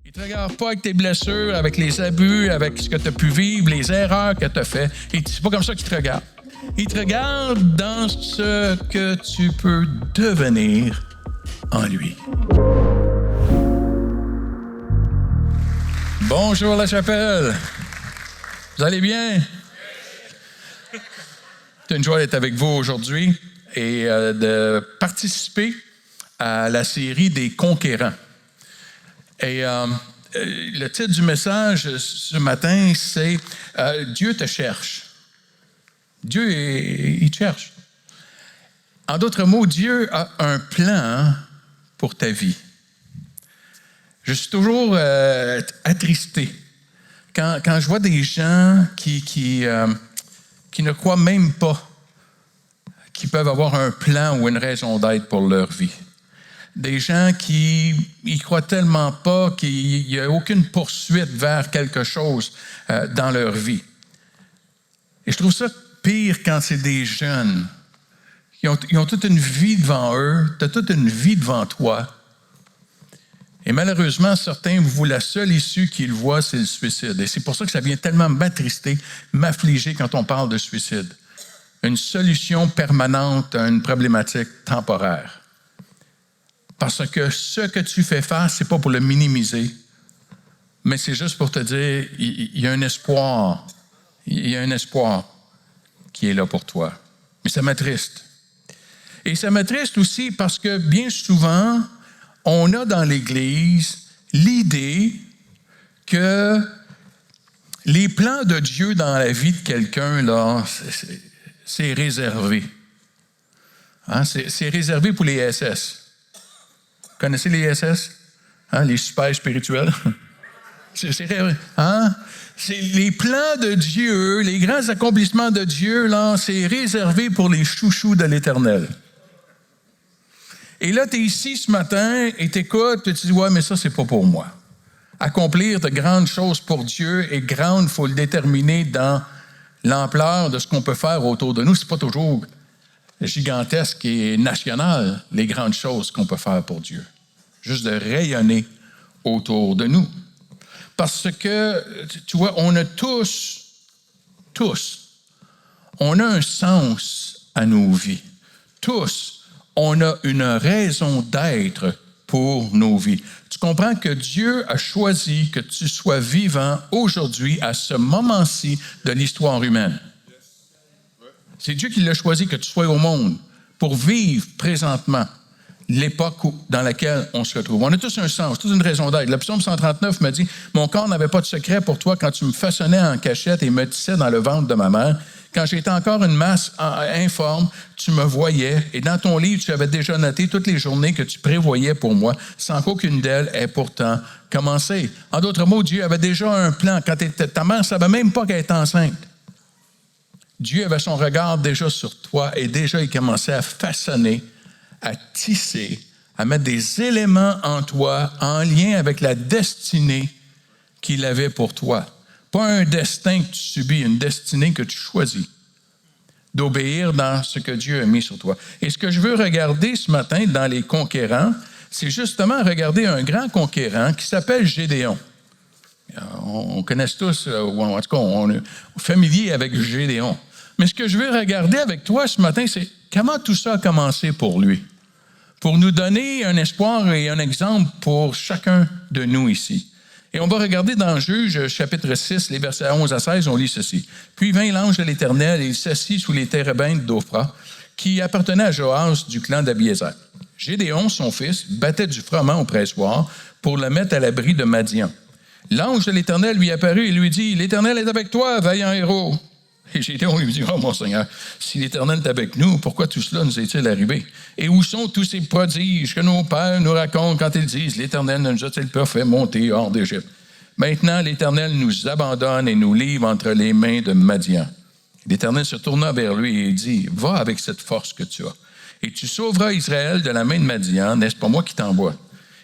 Il ne te regarde pas avec tes blessures, avec les abus, avec ce que tu as pu vivre, les erreurs que tu as faites. Et c'est pas comme ça qu'il te regarde. Il te regarde dans ce que tu peux devenir en lui. Bonjour la chapelle. Vous allez bien? C'est une joie d'être avec vous aujourd'hui et de participer à la série des conquérants. Et le titre du message ce matin, c'est Dieu te cherche. Dieu, il te cherche. En d'autres mots, Dieu a un plan pour ta vie. Je suis toujours attristé quand je vois des gens qui ne croient même pas qu'ils peuvent avoir un plan ou une raison d'être pour leur vie. Des gens qui y croient tellement pas qu'il n'y a aucune poursuite vers quelque chose dans leur vie. Et je trouve ça pire quand c'est des jeunes. Ils ont toute une vie devant eux, tu as toute une vie devant toi. Et malheureusement, certains, vous, la seule issue qu'ils voient, c'est le suicide. Et c'est pour ça que ça vient tellement m'attrister, m'affliger quand on parle de suicide. Une solution permanente à une problématique temporaire. Parce que ce que tu fais face, ce n'est pas pour le minimiser, mais c'est juste pour te dire, il y a un espoir. Il y a un espoir qui est là pour toi. Mais ça m'attriste. Et ça m'attriste aussi parce que bien souvent, on a dans l'Église l'idée que les plans de Dieu dans la vie de quelqu'un, là, c'est réservé. Hein? C'est réservé pour les SS. Vous connaissez les SS? Hein? Les super spirituels? Hein? C'est les plans de Dieu, les grands accomplissements de Dieu, là, c'est réservé pour les chouchous de l'Éternel. Et là, tu es ici ce matin et tu écoutes, tu te dis, ouais, mais ça, c'est pas pour moi. Accomplir de grandes choses pour Dieu est grande, il faut le déterminer dans l'ampleur de ce qu'on peut faire autour de nous. C'est pas toujours gigantesque et national, les grandes choses qu'on peut faire pour Dieu. Juste de rayonner autour de nous. Parce que, tu vois, on a tous, on a un sens à nos vies. Tous, on a une raison d'être pour nos vies. Tu comprends que Dieu a choisi que tu sois vivant aujourd'hui, à ce moment-ci de l'histoire humaine. C'est Dieu qui l'a choisi que tu sois au monde pour vivre présentement l'époque dans laquelle on se retrouve. On a tous un sens, toute une raison d'être. Le psaume 139 me dit « Mon corps n'avait pas de secret pour toi quand tu me façonnais en cachette et me tissais dans le ventre de ma mère. Quand j'étais encore une masse informe, tu me voyais et dans ton livre, tu avais déjà noté toutes les journées que tu prévoyais pour moi, sans qu'aucune d'elles ait pourtant commencé. » En d'autres mots, Dieu avait déjà un plan. Quand ta mère ne savait même pas qu'elle était enceinte. Dieu avait son regard déjà sur toi et déjà il commençait à façonner, à tisser, à mettre des éléments en toi en lien avec la destinée qu'il avait pour toi. Pas un destin que tu subis, une destinée que tu choisis d'obéir dans ce que Dieu a mis sur toi. Et ce que je veux regarder ce matin dans les conquérants, c'est justement regarder un grand conquérant qui s'appelle Gédéon. On connaît tous, ou en tout cas, on est familier avec Gédéon. Mais ce que je veux regarder avec toi ce matin, c'est comment tout ça a commencé pour lui. Pour nous donner un espoir et un exemple pour chacun de nous ici. Et on va regarder dans Juges, chapitre 6, les versets 11 à 16, on lit ceci. « Puis vint l'ange de l'Éternel et il s'assit sous les térébintes d'Ophra, qui appartenait à Joas du clan d'Abiézer. Gédéon, son fils, battait du froment au pressoir pour le mettre à l'abri de Madian. L'ange de l'Éternel lui apparut et lui dit, « L'Éternel est avec toi, vaillant héros. » Et Gédéon lui dit, « Oh mon Seigneur, si l'Éternel est avec nous, pourquoi tout cela nous est-il arrivé? Et où sont tous ces prodiges que nos pères nous racontent quand ils disent, l'Éternel ne nous a-t-il pas fait monter hors d'Égypte? Maintenant, l'Éternel nous abandonne et nous livre entre les mains de Madian. » L'Éternel se tourna vers lui et dit, « Va avec cette force que tu as, et tu sauveras Israël de la main de Madian, n'est-ce pas moi qui t'envoie? »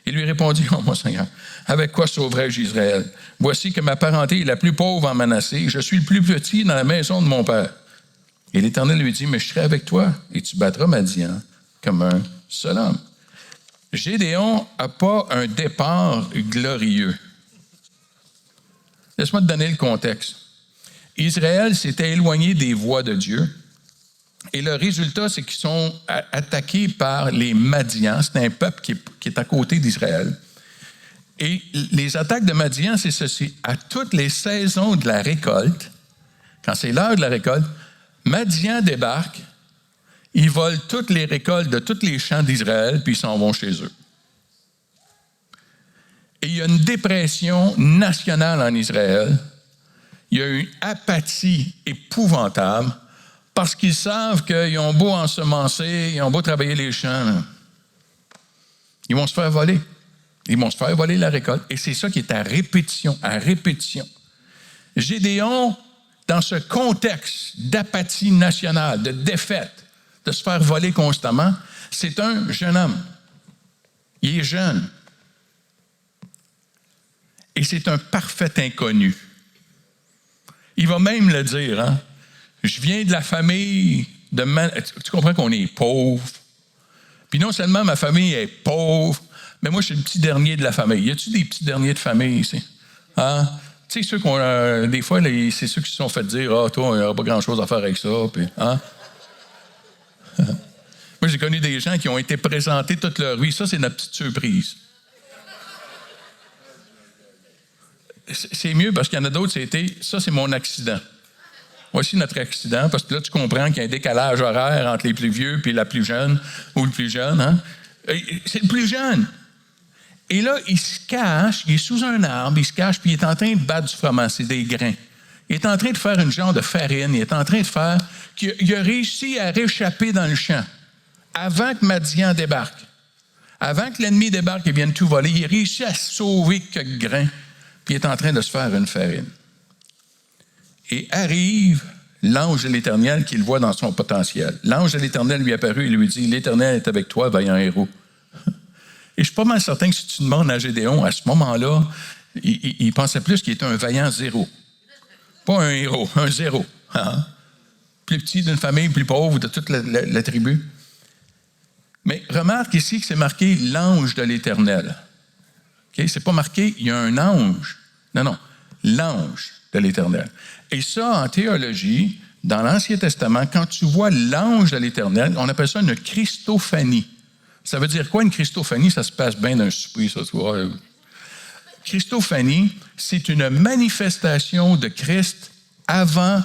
Il lui répondit, « Oh mon Seigneur, avec quoi sauverai-je Israël? Voici que ma parenté est la plus pauvre en Manassé, je suis le plus petit dans la maison de mon père. » Et l'Éternel lui dit, « Mais je serai avec toi, et tu battras Madian comme un seul homme. » Gédéon n'a pas un départ glorieux. Laisse-moi te donner le contexte. Israël s'était éloigné des voies de Dieu. Et le résultat, c'est qu'ils sont attaqués par les Madians. C'est un peuple qui est à côté d'Israël. Et les attaques de Madian, c'est ceci. À toutes les saisons de la récolte, quand c'est l'heure de la récolte, Madian débarque, ils volent toutes les récoltes de tous les champs d'Israël, puis ils s'en vont chez eux. Et il y a une dépression nationale en Israël. Il y a une apathie épouvantable parce qu'ils savent qu'ils ont beau ensemencer, ils ont beau travailler les champs, ils vont se faire voler. Ils vont se faire voler la récolte. Et c'est ça qui est à répétition, à répétition. Gédéon, dans ce contexte d'apathie nationale, de défaite, de se faire voler constamment, c'est un jeune homme. Il est jeune. Et c'est un parfait inconnu. Il va même le dire, hein? Je viens de la famille de... Tu comprends qu'on est pauvre. Puis non seulement ma famille est pauvre, mais moi, je suis le petit dernier de la famille. Y a-t-il des petits derniers de famille ici? Hein? Tu sais, ceux qu'on des fois, c'est ceux qui se sont fait dire, ah, toi, il n'y aura pas grand-chose à faire avec ça. Puis, hein? Moi, j'ai connu des gens qui ont été présentés toute leur vie. Ça, c'est notre petite surprise. C'est mieux parce qu'il y en a d'autres, c'était, ça, c'est mon accident. Voici notre accident, parce que là, tu comprends qu'il y a un décalage horaire entre les plus vieux et la plus jeune, ou le plus jeune. Hein? C'est le plus jeune. Et là, il se cache, il est sous un arbre, il se cache, puis il est en train de battre du froment, c'est des grains. Il est en train de faire une genre de farine, il est en train de faire... Il a réussi à réchapper dans le champ, avant que Madian débarque. Avant que l'ennemi débarque et vienne tout voler, il a réussi à sauver quelques grains, puis il est en train de se faire une farine. Et arrive l'ange de l'Éternel qui le voit dans son potentiel. L'ange de l'Éternel lui est apparu et lui dit, « L'Éternel est avec toi, vaillant héros. » Et je suis pas mal certain que si tu demandes à Gédéon, à ce moment-là, il pensait plus qu'il était un vaillant zéro. Pas un héros, un zéro. Hein? Plus petit d'une famille, plus pauvre de toute la tribu. Mais remarque ici que c'est marqué l'ange de l'Éternel. Okay? C'est pas marqué, il y a un ange. Non, l'ange de l'Éternel. Et ça, en théologie, dans l'Ancien Testament, quand tu vois l'ange de l'Éternel, on appelle ça une Christophanie. Ça veut dire quoi, une Christophanie? Ça se passe bien d'un souper, ça, tu vois. Christophanie, c'est une manifestation de Christ avant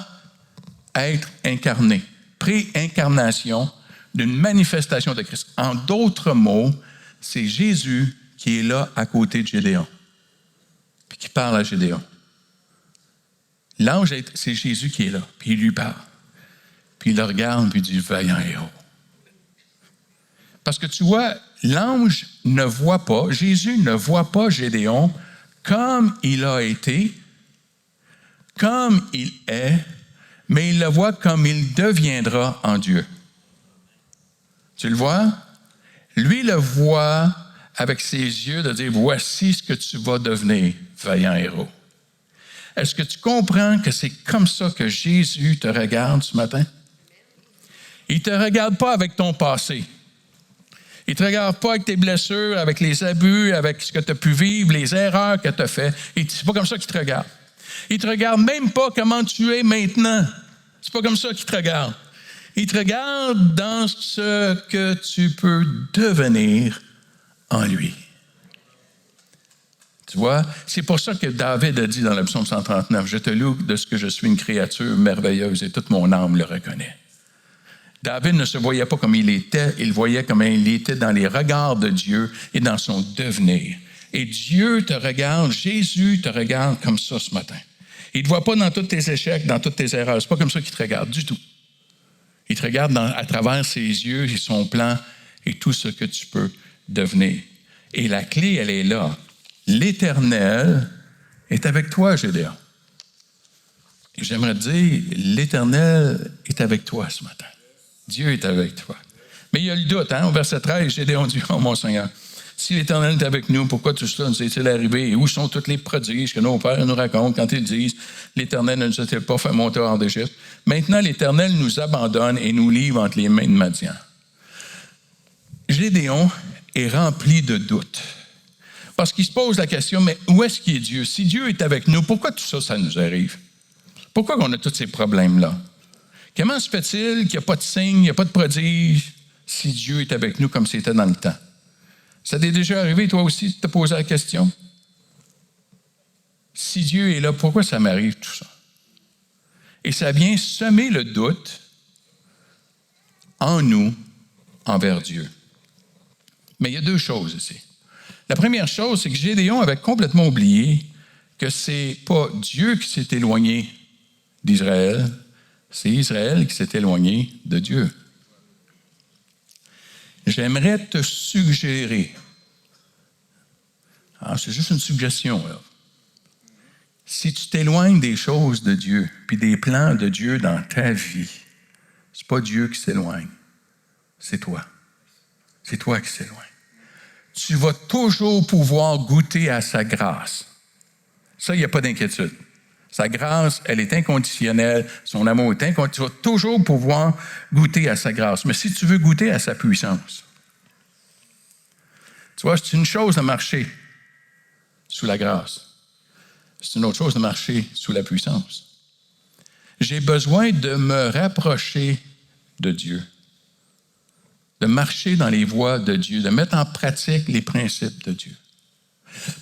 être incarné. Pré-incarnation d'une manifestation de Christ. En d'autres mots, c'est Jésus qui est là à côté de Gédéon, puis qui parle à Gédéon. L'ange, c'est Jésus qui est là, puis il lui parle. Puis il le regarde, puis il dit, « Vaillant héros. » Parce que tu vois, l'ange ne voit pas, Jésus ne voit pas Gédéon comme il a été, comme il est, mais il le voit comme il deviendra en Dieu. Tu le vois? Lui le voit avec ses yeux de dire, voici ce que tu vas devenir, vaillant héros. Est-ce que tu comprends que c'est comme ça que Jésus te regarde ce matin? Il ne te regarde pas avec ton passé. Il ne te regarde pas avec tes blessures, avec les abus, avec ce que tu as pu vivre, les erreurs que tu as faites. C'est pas comme ça qu'il te regarde. Il ne te regarde même pas comment tu es maintenant. C'est pas comme ça qu'il te regarde. Il te regarde dans ce que tu peux devenir en lui. Tu vois, c'est pour ça que David a dit dans le psaume 139, « Je te loue de ce que je suis une créature merveilleuse et toute mon âme le reconnaît. » David ne se voyait pas comme il était, il voyait comme il était dans les regards de Dieu et dans son devenir. Et Dieu te regarde, Jésus te regarde comme ça ce matin. Il ne te voit pas dans tous tes échecs, dans toutes tes erreurs. Ce n'est pas comme ça qu'il te regarde du tout. Il te regarde à travers ses yeux et son plan et tout ce que tu peux devenir. Et la clé, elle est là. L'Éternel est avec toi, Gédéon. Et j'aimerais te dire, l'Éternel est avec toi ce matin. Dieu est avec toi. Mais il y a le doute, hein? Au verset 13, Gédéon dit, « Oh mon Seigneur, si l'Éternel est avec nous, pourquoi tout cela nous est-il arrivé? Et où sont tous les prodiges que nos pères nous racontent quand ils disent, l'Éternel ne nous a-t-il pas fait monter hors d'Égypte? Maintenant, l'Éternel nous abandonne et nous livre entre les mains de Madian. » Gédéon est rempli de doutes. Parce qu'il se pose la question, mais où est-ce qu'il est Dieu? Si Dieu est avec nous, pourquoi tout ça, ça nous arrive? Pourquoi on a tous ces problèmes-là? Comment se fait-il qu'il n'y a pas de signe, il n'y a pas de prodige, si Dieu est avec nous comme c'était dans le temps? Ça t'est déjà arrivé, toi aussi, de te poser la question? Si Dieu est là, pourquoi ça m'arrive tout ça? Et ça vient semer le doute en nous envers Dieu. Mais il y a deux choses ici. La première chose, c'est que Gédéon avait complètement oublié que ce n'est pas Dieu qui s'est éloigné d'Israël, c'est Israël qui s'est éloigné de Dieu. J'aimerais te suggérer, c'est juste une suggestion, là. Si tu t'éloignes des choses de Dieu, puis des plans de Dieu dans ta vie, c'est pas Dieu qui s'éloigne, c'est toi. C'est toi qui s'éloigne. Tu vas toujours pouvoir goûter à sa grâce. Ça, il n'y a pas d'inquiétude. Sa grâce, elle est inconditionnelle. Son amour est inconditionnel. Tu vas toujours pouvoir goûter à sa grâce. Mais si tu veux goûter à sa puissance, tu vois, c'est une chose de marcher sous la grâce. C'est une autre chose de marcher sous la puissance. J'ai besoin de me rapprocher de Dieu, de marcher dans les voies de Dieu, de mettre en pratique les principes de Dieu.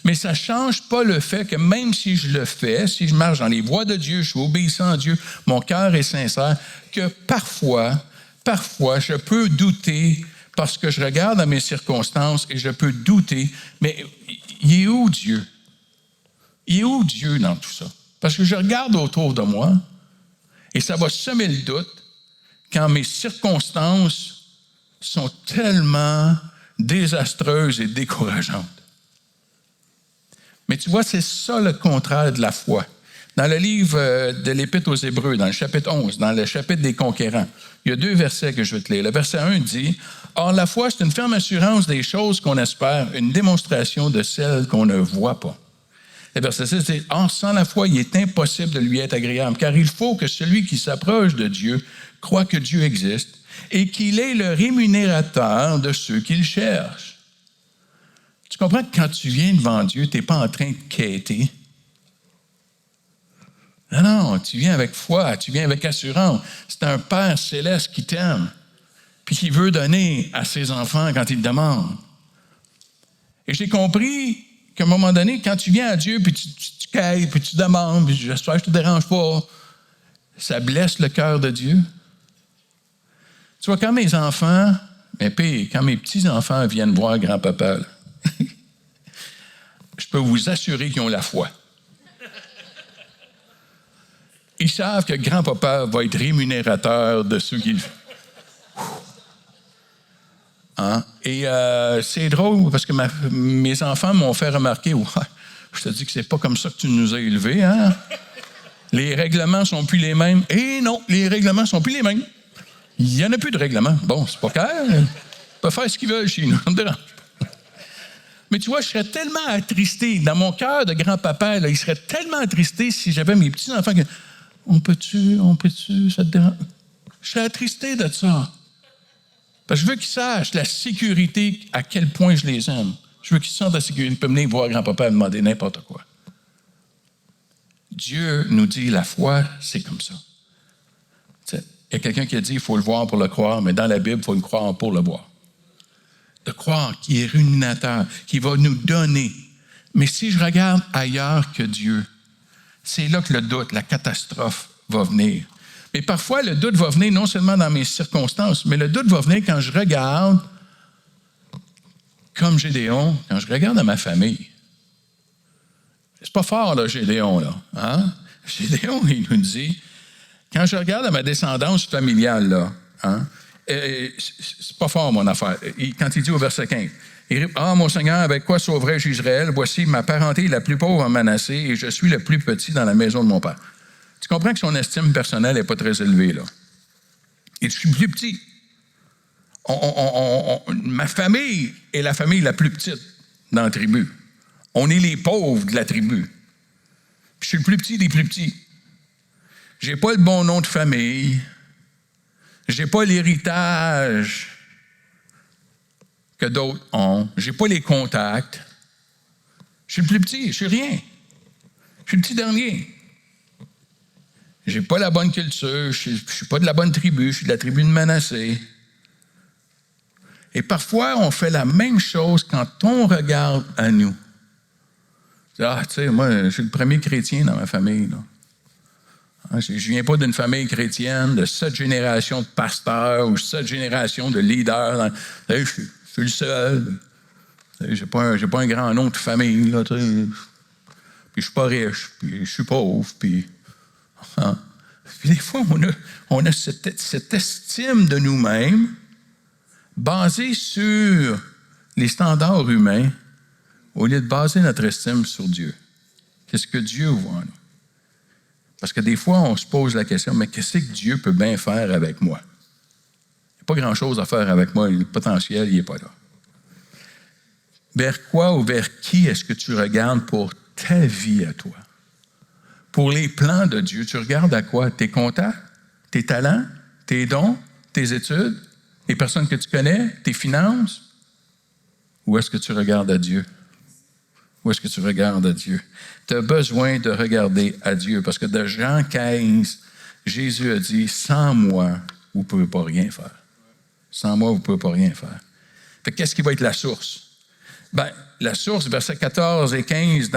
Mais ça ne change pas le fait que même si je le fais, si je marche dans les voies de Dieu, je suis obéissant à Dieu, mon cœur est sincère, que parfois, je peux douter parce que je regarde à mes circonstances et je peux douter, mais il est où Dieu? Il est où Dieu dans tout ça? Parce que je regarde autour de moi et ça va semer le doute quand mes circonstances sont tellement désastreuses et décourageantes. Mais tu vois, c'est ça le contraire de la foi. Dans le livre de l'Épître aux Hébreux, dans le chapitre 11, dans le chapitre des conquérants, il y a 2 versets que je vais te lire. Le verset 1 dit « Or, la foi, c'est une ferme assurance des choses qu'on espère, une démonstration de celles qu'on ne voit pas. » Le verset 6 dit « Or, sans la foi, il est impossible de lui être agréable, car il faut que celui qui s'approche de Dieu croit que Dieu existe et qu'il est le rémunérateur de ceux qui le cherchent. » Tu comprends que quand tu viens devant Dieu, tu n'es pas en train de quêter. Non, tu viens avec foi, tu viens avec assurance. C'est un Père céleste qui t'aime, puis qui veut donner à ses enfants quand il demande. Et j'ai compris qu'à un moment donné, quand tu viens à Dieu, puis tu quêtes, puis tu demandes, puis j'espère que je ne te dérange pas, ça blesse le cœur de Dieu. Tu vois, quand mes enfants, mais pire, quand mes petits-enfants viennent voir grand-papa, là, je peux vous assurer qu'ils ont la foi. Ils savent que grand-papa va être rémunérateur de ceux qui le font. Hein? Et c'est drôle parce que mes enfants m'ont fait remarquer, ouais, je te dis que c'est pas comme ça que tu nous as élevés, hein? Les règlements sont plus les mêmes. Et non, les règlements sont plus les mêmes. Il n'y en a plus de règlements. Bon, c'est pas clair. Ils peuvent faire ce qu'ils veulent chez nous. Ça me dérange pas. Mais tu vois, je serais tellement attristé. Dans mon cœur de grand-papa, là, il serait tellement attristé si j'avais mes petits-enfants que on peut-tu, ça te dérange? Je serais attristé de ça. Parce que je veux qu'ils sachent la sécurité, à quel point je les aime. Je veux qu'ils sentent la sécurité. Ils peuvent venir voir grand-papa et demander n'importe quoi. Dieu nous dit, la foi, c'est comme ça. Il y a quelqu'un qui a dit, il faut le voir pour le croire, mais dans la Bible, il faut le croire pour le voir. De croire qu'il est rémunérateur, qu'il va nous donner. Mais si je regarde ailleurs que Dieu, c'est là que le doute, la catastrophe va venir. Mais parfois, le doute va venir non seulement dans mes circonstances, mais le doute va venir quand je regarde, comme Gédéon, quand je regarde à ma famille. C'est pas fort, là, Gédéon, là. Hein? Gédéon, il nous dit, quand je regarde à ma descendance familiale, là, hein, c'est pas fort, mon affaire. Quand il dit au verset 15, il dit, « Ah, mon Seigneur, avec quoi sauverai-je Israël? Voici, ma parenté est la plus pauvre en Manassé et je suis le plus petit dans la maison de mon père. » Tu comprends que son estime personnelle n'est pas très élevée, là. Et je suis plus petit. Ma famille est la famille la plus petite dans la tribu. On est les pauvres de la tribu. Je suis le plus petit des plus petits. Je n'ai pas le bon nom de famille. Je n'ai pas l'héritage que d'autres ont. Je n'ai pas les contacts. Je suis le plus petit, je suis rien. Je suis le petit dernier. J'ai pas la bonne culture, je suis pas de la bonne tribu, je suis de la tribu de Manassé. Et parfois, on fait la même chose quand on regarde à nous. Ah, tu sais, moi, je suis le premier chrétien dans ma famille, là. Je ne viens pas d'une famille chrétienne, de 7 générations de pasteurs ou 7 générations de leaders. Je suis le seul. Je n'ai pas un grand nom de famille. Là, puis je ne suis pas riche, puis je suis pauvre. Puis des fois, on a cette estime de nous-mêmes basée sur les standards humains au lieu de baser notre estime sur Dieu. Qu'est-ce que Dieu voit en nous? Parce que des fois, on se pose la question, mais qu'est-ce que Dieu peut bien faire avec moi? Il n'y a pas grand-chose à faire avec moi. Le potentiel, il n'est pas là. Vers quoi ou vers qui est-ce que tu regardes pour ta vie à toi? Pour les plans de Dieu, tu regardes à quoi? Tes contacts, tes talents, tes dons, tes études, les personnes que tu connais, tes finances? Ou est-ce que tu regardes à Dieu? Où est-ce que tu regardes à Dieu? Tu as besoin de regarder à Dieu parce que de Jean 15, Jésus a dit, sans moi, vous ne pouvez pas rien faire. Sans moi, vous ne pouvez pas rien faire. Fait qu'est-ce qui va être la source? Bien, la source, versets 14 et 15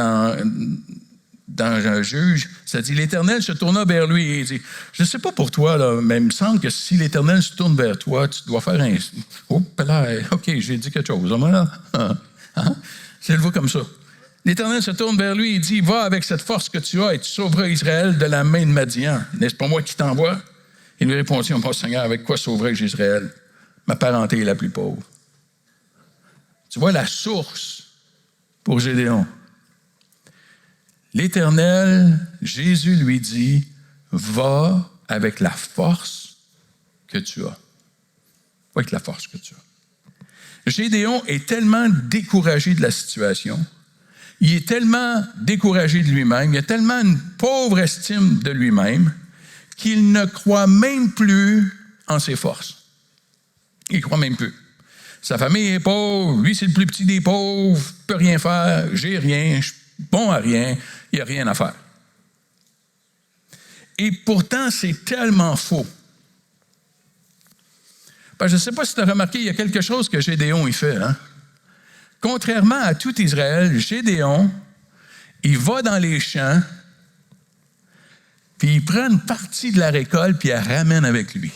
dans Juge, ça dit, l'Éternel se tourna vers lui et il dit, je ne sais pas pour toi, là, mais il me semble que si l'Éternel se tourne vers toi, tu dois faire un... Oh, là, OK, j'ai dit quelque chose. Je le vois comme ça. L'Éternel se tourne vers lui et dit, va avec cette force que tu as et tu sauveras Israël de la main de Madian. N'est-ce pas moi qui t'envoie? Il lui répondit, mon Seigneur, avec quoi sauverai-je Israël? Ma parenté est la plus pauvre. Tu vois la source pour Gédéon. L'Éternel, Jésus lui dit, va avec la force que tu as. Va avec la force que tu as. Gédéon est tellement découragé de la situation. Il est tellement découragé de lui-même, il a tellement une pauvre estime de lui-même qu'il ne croit même plus en ses forces. Il ne croit même plus. Sa famille est pauvre, lui c'est le plus petit des pauvres, ne peut rien faire, j'ai rien, je suis bon à rien, il n'y a rien à faire. Et pourtant, c'est tellement faux. Je ne sais pas si tu as remarqué, il y a quelque chose que Gédéon y fait, hein? Contrairement à tout Israël, Gédéon, il va dans les champs, puis il prend une partie de la récolte, puis il la ramène avec lui.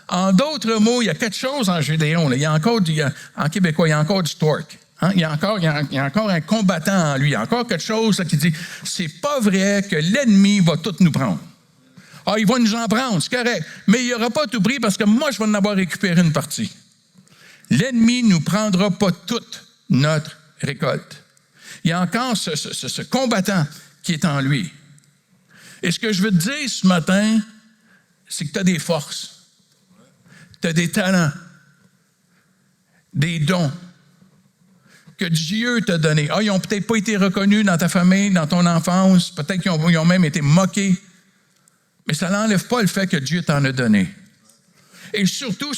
En d'autres mots, il y a quelque chose en Gédéon. Là. En québécois, il y a encore du torque. Hein? Il y a encore un combattant en lui. Il y a encore quelque chose là, qui dit, c'est pas vrai que l'ennemi va tout nous prendre. Ah, il va nous en prendre, c'est correct. Mais il n'aura pas tout pris parce que moi, je vais en avoir récupéré une partie. L'ennemi ne nous prendra pas toute notre récolte. Il y a encore ce combattant qui est en lui. Et ce que je veux te dire ce matin, c'est que tu as des forces, tu as des talents, des dons que Dieu t'a donnés. Ah, ils n'ont peut-être pas été reconnus dans ta famille, dans ton enfance, peut-être qu'ils ont même été moqués, mais ça n'enlève pas le fait que Dieu t'en a donné. Et surtout,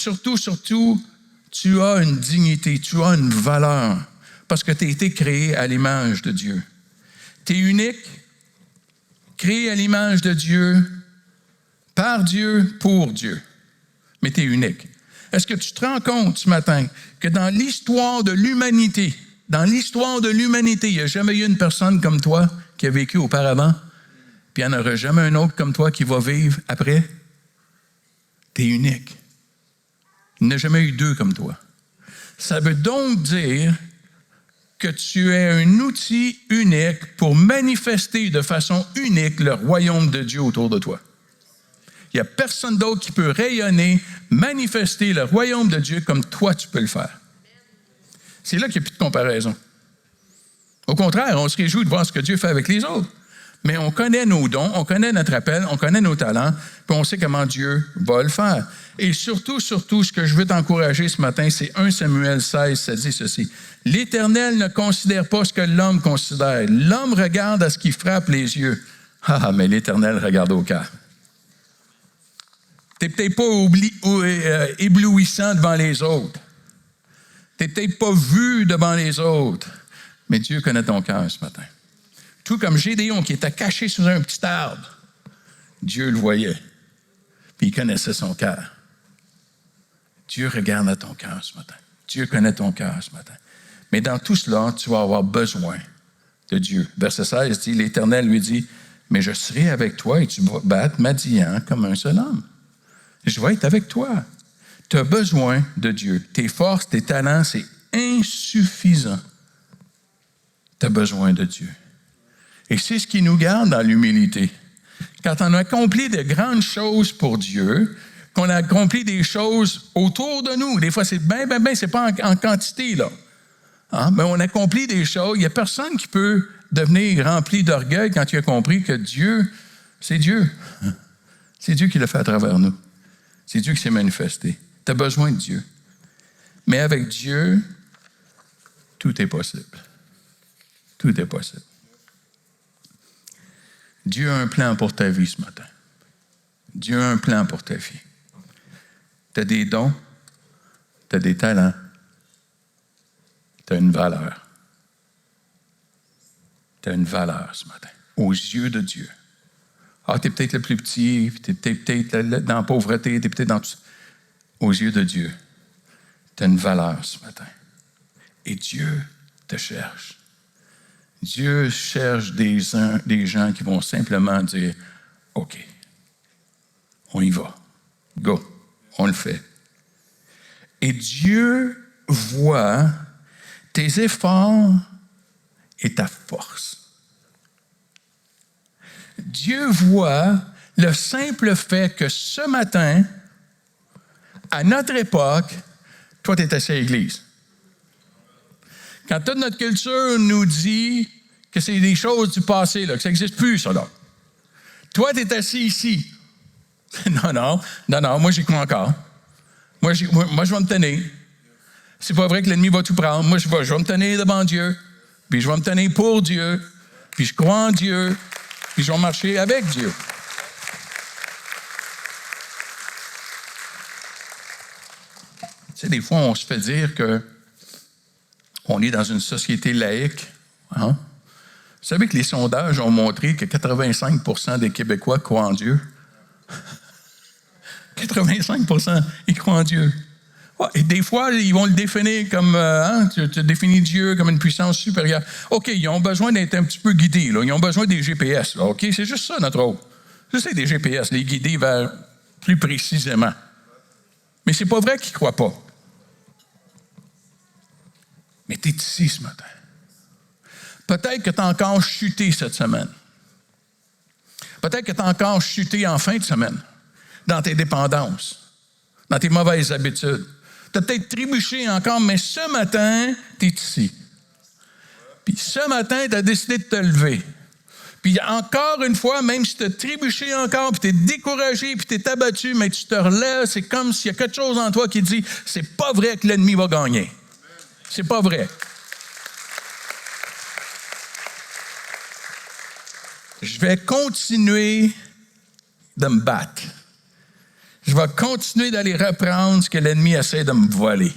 tu as une dignité, tu as une valeur, parce que tu as été créé à l'image de Dieu. Tu es unique, créé à l'image de Dieu, par Dieu, pour Dieu. Mais tu es unique. Est-ce que tu te rends compte ce matin que dans l'histoire de l'humanité, il n'y a jamais eu une personne comme toi qui a vécu auparavant, puis il n'y en aura jamais un autre comme toi qui va vivre après? Tu es unique. Il n'y en a jamais eu deux comme toi. Ça veut donc dire que tu es un outil unique pour manifester de façon unique le royaume de Dieu autour de toi. Il n'y a personne d'autre qui peut rayonner, manifester le royaume de Dieu comme toi tu peux le faire. C'est là qu'il n'y a plus de comparaison. Au contraire, on se réjouit de voir ce que Dieu fait avec les autres. Mais on connaît nos dons, on connaît notre appel, on connaît nos talents, puis on sait comment Dieu va le faire. Et surtout, ce que je veux t'encourager ce matin, c'est 1 Samuel 16, ça dit ceci. « L'Éternel ne considère pas ce que l'homme considère. L'homme regarde à ce qui frappe les yeux. Ah, mais l'Éternel regarde au cœur. » Tu n'es peut-être pas éblouissant devant les autres. Tu n'es peut-être pas vu devant les autres. Mais Dieu connaît ton cœur ce matin. Tout comme Gédéon qui était caché sous un petit arbre, Dieu le voyait, puis il connaissait son cœur. Dieu regarde à ton cœur ce matin. Dieu connaît ton cœur ce matin. Mais dans tout cela, tu vas avoir besoin de Dieu. Verset 16 dit, l'Éternel lui dit, mais je serai avec toi et tu vas battre Madian comme un seul homme. Je vais être avec toi. Tu as besoin de Dieu. Tes forces, tes talents, c'est insuffisant. Tu as besoin de Dieu. Et c'est ce qui nous garde dans l'humilité. Quand on a accompli de grandes choses pour Dieu, qu'on a accompli des choses autour de nous, des fois c'est c'est pas en quantité, là. Hein? Mais on accomplit des choses, il n'y a personne qui peut devenir rempli d'orgueil quand il a compris que Dieu, c'est Dieu. C'est Dieu qui l'a fait à travers nous. C'est Dieu qui s'est manifesté. Tu as besoin de Dieu. Mais avec Dieu, tout est possible. Tout est possible. Dieu a un plan pour ta vie ce matin. Dieu a un plan pour ta vie. Tu as des dons, tu as des talents, tu as une valeur. Tu as une valeur ce matin, aux yeux de Dieu. Ah, tu es peut-être le plus petit, tu es peut-être dans la pauvreté, tu es peut-être dans tout ça. Aux yeux de Dieu, tu as une valeur ce matin. Et Dieu te cherche. Dieu cherche des gens qui vont simplement dire « OK, on y va. Go, on le fait. » Et Dieu voit tes efforts et ta force. Dieu voit le simple fait que ce matin, à notre époque, toi, tu es assis à l'église. Quand toute notre culture nous dit que c'est des choses du passé, là, que ça n'existe plus, ça, là. Toi, tu es assis ici. Non, moi, j'y crois encore. Moi, je vais me tenir. C'est pas vrai que l'ennemi va tout prendre. Moi, je vais me tenir devant Dieu, puis je vais me tenir pour Dieu, puis je crois en Dieu, puis je vais marcher avec Dieu. Tu sais, des fois, on se fait dire qu'on est dans une société laïque. Hein? Vous savez que les sondages ont montré que 85% des Québécois croient en Dieu. 85%, ils croient en Dieu. Ouais, et des fois, ils vont le définir comme, tu définis Dieu comme une puissance supérieure. OK, ils ont besoin d'être un petit peu guidés. Là. Ils ont besoin des GPS. Là. OK, c'est juste ça, notre rôle. C'est des GPS, les guider vers plus précisément. Mais c'est pas vrai qu'ils ne croient pas. Mais tu es ici ce matin. Peut-être que tu as encore chuté cette semaine. Peut-être que tu as encore chuté en fin de semaine dans tes dépendances, dans tes mauvaises habitudes. Tu as peut-être trébuché encore, mais ce matin, tu es ici. Puis ce matin, tu as décidé de te lever. Puis encore une fois, même si tu as trébuché encore, puis tu es découragé, puis tu es abattu, mais tu te relèves, c'est comme s'il y a quelque chose en toi qui dit, c'est pas vrai que l'ennemi va gagner. C'est pas vrai. Je vais continuer de me battre. Je vais continuer d'aller reprendre ce que l'ennemi essaie de me voler.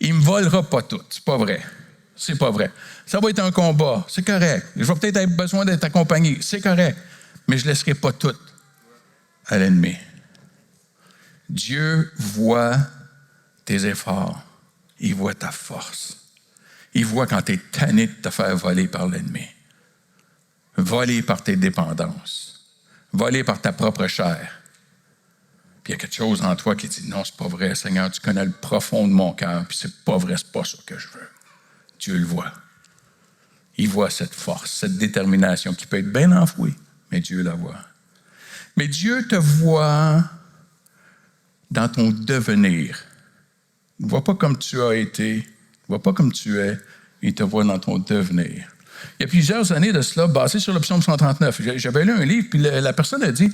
Il ne me volera pas tout. C'est pas vrai. C'est pas vrai. Ça va être un combat. C'est correct. Je vais peut-être avoir besoin d'être accompagné. C'est correct. Mais je ne laisserai pas tout à l'ennemi. Dieu voit tes efforts. Il voit ta force. Il voit quand tu es tanné de te faire voler par l'ennemi. Volé par tes dépendances, volé par ta propre chair. Puis il y a quelque chose en toi qui dit, non, c'est pas vrai, Seigneur, tu connais le profond de mon cœur, puis c'est pas vrai, c'est pas ça que je veux. Dieu le voit. Il voit cette force, cette détermination qui peut être bien enfouie, mais Dieu la voit. Mais Dieu te voit dans ton devenir. Il ne voit pas comme tu as été, il ne voit pas comme tu es, il te voit dans ton devenir. Il y a plusieurs années de cela, basé sur le psaume 139. J'avais lu un livre, puis la personne a dit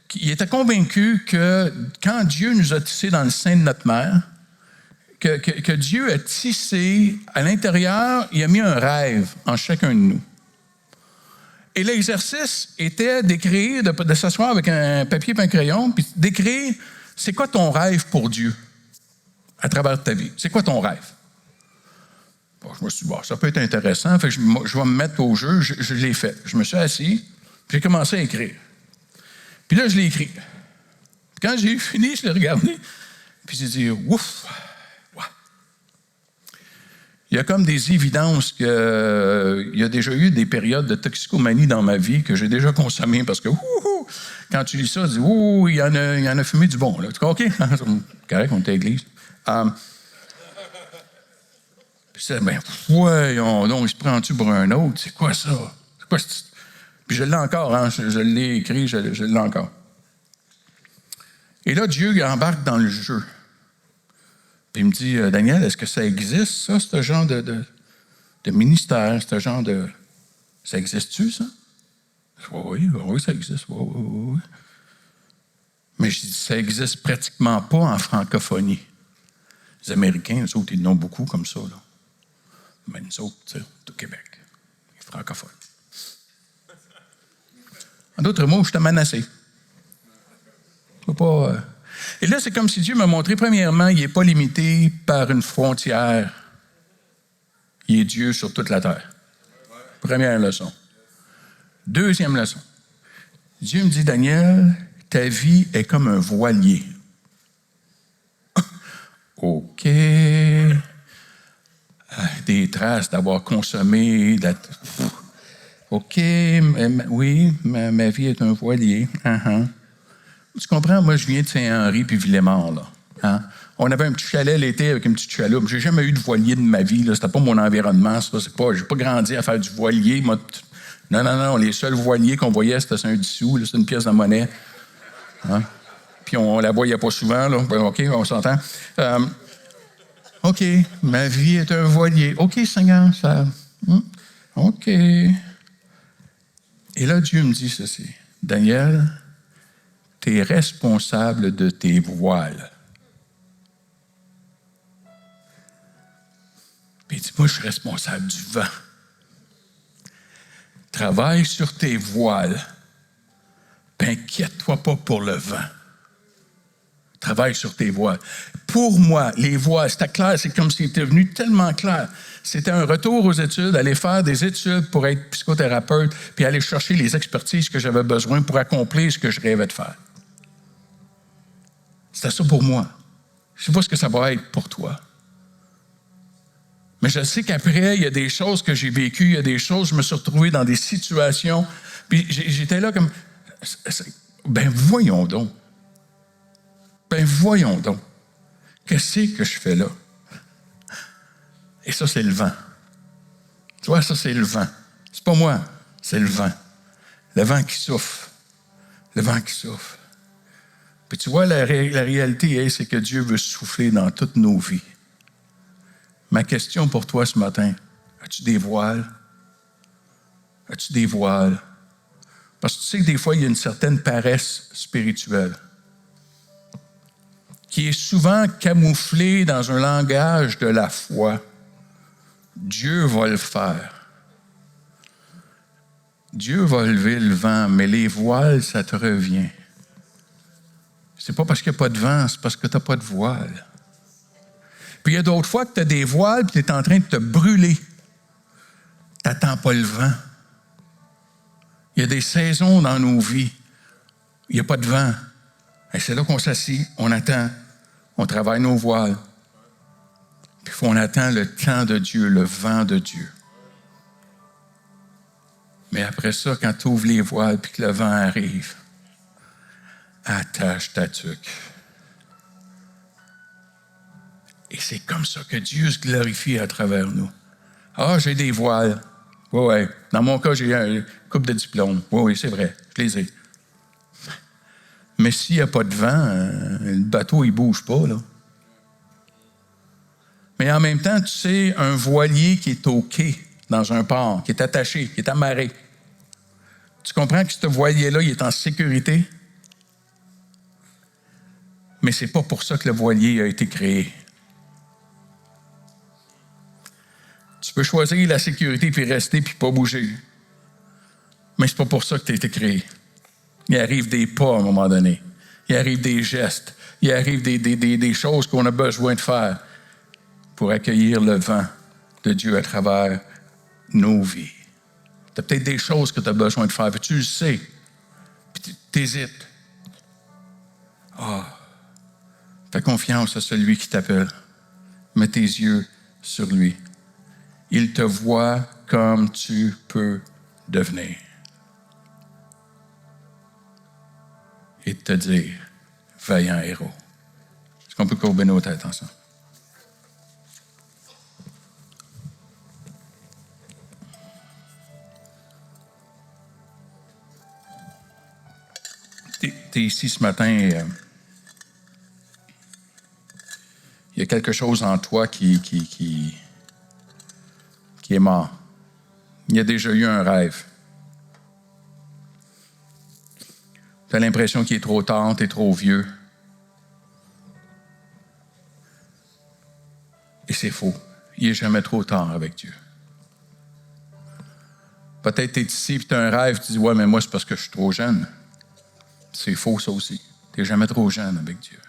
qu'il était convaincu que quand Dieu nous a tissés dans le sein de notre mère, que Dieu a tissé à l'intérieur, il a mis un rêve en chacun de nous. Et l'exercice était d'écrire, de s'asseoir avec un papier et un crayon, puis d'écrire c'est quoi ton rêve pour Dieu à travers ta vie. C'est quoi ton rêve? je me suis dit, bon, ça peut être intéressant. Fait que je vais me mettre au jeu. Je l'ai fait. Je me suis assis, puis j'ai commencé à écrire. Puis là, je l'ai écrit. Puis quand j'ai fini, je l'ai regardé, puis j'ai dit, ouf! Ouais. Il y a comme des évidences qu'il y a déjà eu des périodes de toxicomanie dans ma vie que j'ai déjà consommées parce que, quand tu lis ça, tu dis, il y en a fumé du bon. Là. Tu dis, OK, correct, on est à l'église. Puis c'est, voyons donc, il se prend-tu pour un autre? C'est quoi ça? C'est quoi Puis je l'ai encore, hein? Je l'ai écrit, je l'ai encore. Et là, Dieu il embarque dans le jeu. Puis il me dit, Daniel, est-ce que ça existe, ça, ce genre de ministère, ce genre de... Ça existe-tu, ça? Oui, ça existe. Oui. Mais je dis, ça n'existe pratiquement pas en francophonie. Les Américains, eux autres, ils en ont beaucoup comme ça, là. Mais nous autres, tu sais, au Québec, les francophones. En d'autres mots, je t'ai menacé. Et là, c'est comme si Dieu m'a montré, premièrement, il n'est pas limité par une frontière. Il est Dieu sur toute la terre. Première leçon. Deuxième leçon. Dieu me dit, Daniel, ta vie est comme un voilier. OK. Des traces d'avoir consommé. OK, oui, ma vie est un voilier. Tu comprends? Moi, je viens de Saint-Henri puis Villemort, là. Hein? On avait un petit chalet l'été avec une petite chaloupe. J'ai jamais eu de voilier de ma vie. Là. C'était pas mon environnement. J'ai pas grandi à faire du voilier. Non. Les seuls voiliers qu'on voyait, c'était un 10 sous. C'était une pièce de monnaie. Hein? Puis on la voyait pas souvent. Là. OK, on s'entend. OK, ma vie est un voilier. OK, Seigneur, ça... OK. Et là, Dieu me dit ceci. Daniel, tu es responsable de tes voiles. Puis il dit, moi, je suis responsable du vent. Travaille sur tes voiles. Puis inquiète-toi pas pour le vent. Travaille sur tes voiles. Pour moi, les voiles, c'était clair, c'est comme si c'était devenu tellement clair. C'était un retour aux études, aller faire des études pour être psychothérapeute, puis aller chercher les expertises que j'avais besoin pour accomplir ce que je rêvais de faire. C'était ça pour moi. Je ne sais pas ce que ça va être pour toi. Mais je sais qu'après, il y a des choses que j'ai vécues, il y a des choses, je me suis retrouvé dans des situations, puis j'étais là comme, voyons donc. Voyons donc. Qu'est-ce que je fais là? Et ça, c'est le vent. Tu vois, ça, c'est le vent. C'est pas moi, c'est le vent. Le vent qui souffle. Le vent qui souffle. Puis tu vois, la réalité, c'est que Dieu veut souffler dans toutes nos vies. Ma question pour toi ce matin, as-tu des voiles? As-tu des voiles? Parce que tu sais que des fois, il y a une certaine paresse spirituelle qui est souvent camouflée dans un langage de la foi. Dieu va le faire. Dieu va lever le vent, mais les voiles, ça te revient. C'est pas parce qu'il n'y a pas de vent, c'est parce que tu n'as pas de voile. Puis il y a d'autres fois que tu as des voiles et tu es en train de te brûler. Tu n'attends pas le vent. Il y a des saisons dans nos vies. Il n'y a pas de vent. Et c'est là qu'on s'assit, on attend, on travaille nos voiles. Puis on attend le temps de Dieu, le vent de Dieu. Mais après ça, quand tu ouvres les voiles puis que le vent arrive, attache ta tuque. Et c'est comme ça que Dieu se glorifie à travers nous. Ah, j'ai des voiles. Oui. Dans mon cas, j'ai une couple de diplômes. Oui, c'est vrai, je les ai. Mais s'il n'y a pas de vent, le bateau, il ne bouge pas, là. Mais en même temps, tu sais, un voilier qui est au quai, dans un port, qui est attaché, qui est amarré. Tu comprends que ce voilier-là, il est en sécurité? Mais ce n'est pas pour ça que le voilier a été créé. Tu peux choisir la sécurité, puis rester, puis pas bouger. Mais ce n'est pas pour ça que tu as été créé. Il arrive des pas à un moment donné. Il arrive des gestes. Il arrive des choses qu'on a besoin de faire pour accueillir le vent de Dieu à travers nos vies. Tu as peut-être des choses que tu as besoin de faire, puis tu le sais, puis tu hésites. Fais confiance à celui qui t'appelle. Mets tes yeux sur lui. Il te voit comme tu peux devenir. Et te dire, vaillant héros. Est-ce qu'on peut courber nos têtes ensemble? Tu es ici ce matin et il y a quelque chose en toi qui est mort. Il y a déjà eu un rêve. Tu as l'impression qu'il est trop tard, tu es trop vieux. Et c'est faux. Il n'est jamais trop tard avec Dieu. Peut-être tu es ici et tu as un rêve, tu dis, ouais, mais moi, c'est parce que je suis trop jeune. C'est faux, ça aussi. Tu n'es jamais trop jeune avec Dieu.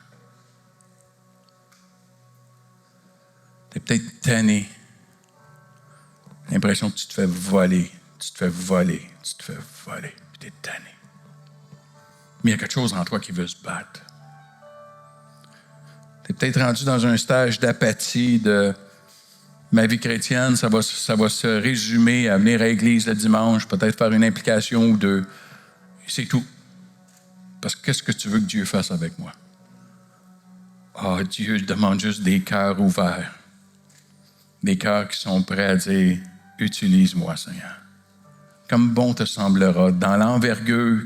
Tu es peut-être tanné. L'impression que tu te fais voler, puis tu te es tanné. Mais il y a quelque chose en toi qui veut se battre. Tu es peut-être rendu dans un stage d'apathie, de ma vie chrétienne, ça va se résumer à venir à l'église le dimanche, peut-être faire une implication ou deux. C'est tout. Parce que qu'est-ce que tu veux que Dieu fasse avec moi? Dieu demande juste des cœurs ouverts. Des cœurs qui sont prêts à dire, utilise-moi, Seigneur. Comme bon te semblera, dans l'envergure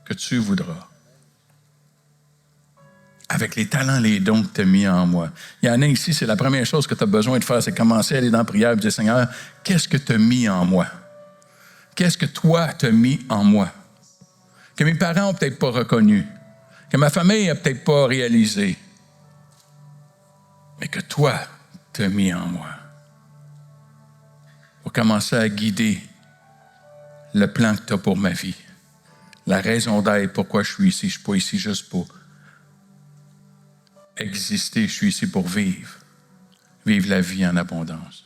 que tu voudras. Avec les talents, les dons que tu as mis en moi. Il y en a ici, c'est la première chose que tu as besoin de faire, c'est commencer à aller dans la prière et dire, Seigneur, qu'est-ce que tu as mis en moi? Qu'est-ce que toi tu as mis en moi? Que mes parents n'ont peut-être pas reconnu, que ma famille n'a peut-être pas réalisé, mais que toi tu as mis en moi. Pour commencer à guider le plan que tu as pour ma vie. La raison d'être, pourquoi je suis ici. Je ne suis pas ici juste pour exister, je suis ici pour vivre. Vivre la vie en abondance.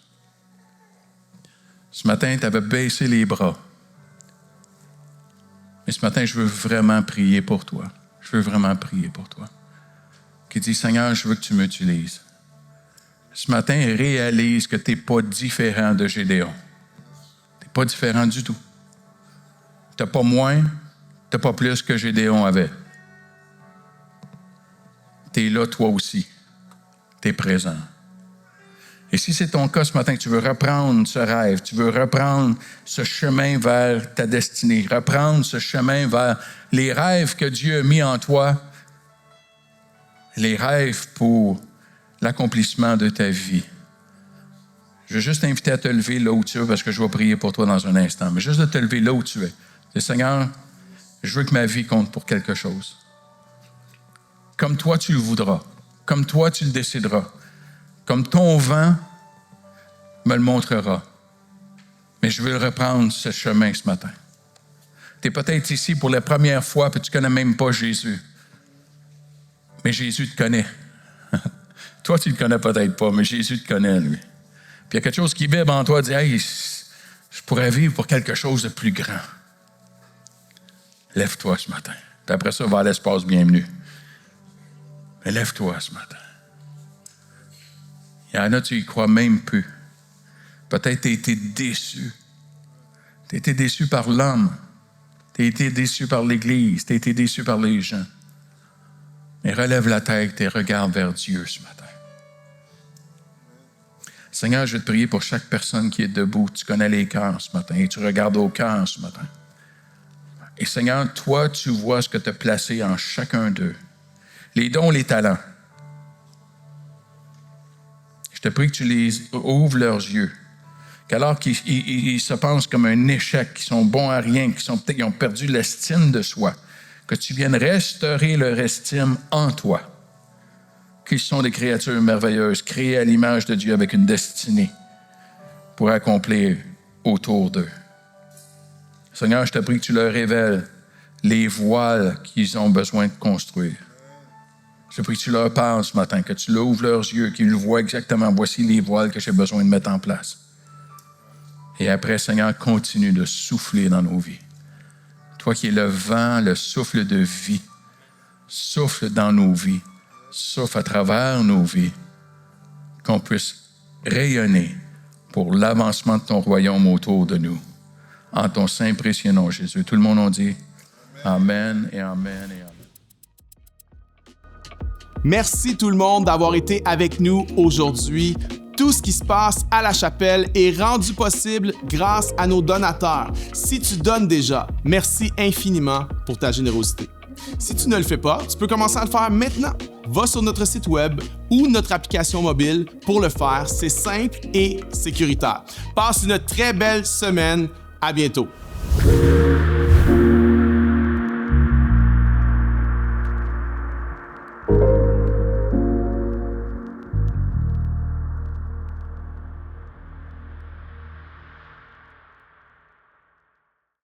Ce matin, tu avais baissé les bras. Mais ce matin, je veux vraiment prier pour toi. Je veux vraiment prier pour toi. Qui dit, Seigneur, je veux que tu m'utilises. Ce matin, réalise que tu n'es pas différent de Gédéon. Tu n'es pas différent du tout. Tu n'as pas moins, tu n'as pas plus que Gédéon avait. Tu es là, toi aussi. Tu es présent. Et si c'est ton cas ce matin, que tu veux reprendre ce rêve, tu veux reprendre ce chemin vers ta destinée, reprendre ce chemin vers les rêves que Dieu a mis en toi, les rêves pour l'accomplissement de ta vie. Je veux juste t'inviter à te lever là où tu es, parce que je vais prier pour toi dans un instant, mais juste de te lever là où tu es. Dis, Seigneur, je veux que ma vie compte pour quelque chose. Comme toi, tu le voudras. Comme toi, tu le décideras. Comme ton vent me le montrera. Mais je veux reprendre ce chemin ce matin. Tu es peut-être ici pour la première fois et tu ne connais même pas Jésus. Mais Jésus te connaît. Toi, tu ne le connais peut-être pas, mais Jésus te connaît, lui. Puis il y a quelque chose qui vibre en toi, dit, hey, je pourrais vivre pour quelque chose de plus grand. Lève-toi ce matin. Puis après ça, va à l'espace bienvenue. Mais lève-toi ce matin. Il y en a, tu y crois même plus. Peut-être tu as été déçu. Tu as été déçu par l'homme. Tu as été déçu par l'Église. Tu as été déçu par les gens. Mais relève la tête et regarde vers Dieu ce matin. Seigneur, je vais te prier pour chaque personne qui est debout. Tu connais les cœurs ce matin et tu regardes au cœur ce matin. Et Seigneur, toi, tu vois ce que tu as placé en chacun d'eux. Les dons, les talents. Je te prie que tu les ouvres leurs yeux. Qu'alors qu'ils se pensent comme un échec, qu'ils sont bons à rien, qu'ils ont perdu l'estime de soi, que tu viennes restaurer leur estime en toi. Qu'ils sont des créatures merveilleuses, créées à l'image de Dieu avec une destinée pour accomplir autour d'eux. Seigneur, je te prie que tu leur révèles les voiles qu'ils ont besoin de construire. Je prie que tu leur parles ce matin, que tu leur ouvres leurs yeux, qu'ils voient exactement, voici les voiles que j'ai besoin de mettre en place. Et après, Seigneur, continue de souffler dans nos vies. Toi qui es le vent, le souffle de vie, souffle dans nos vies, souffle à travers nos vies, qu'on puisse rayonner pour l'avancement de ton royaume autour de nous. En ton saint précieux nom, Jésus. Tout le monde en dit Amen et Amen et Amen. Merci tout le monde d'avoir été avec nous aujourd'hui. Tout ce qui se passe à la chapelle est rendu possible grâce à nos donateurs. Si tu donnes déjà, merci infiniment pour ta générosité. Si tu ne le fais pas, tu peux commencer à le faire maintenant. Va sur notre site web ou notre application mobile pour le faire. C'est simple et sécuritaire. Passe une très belle semaine. À bientôt.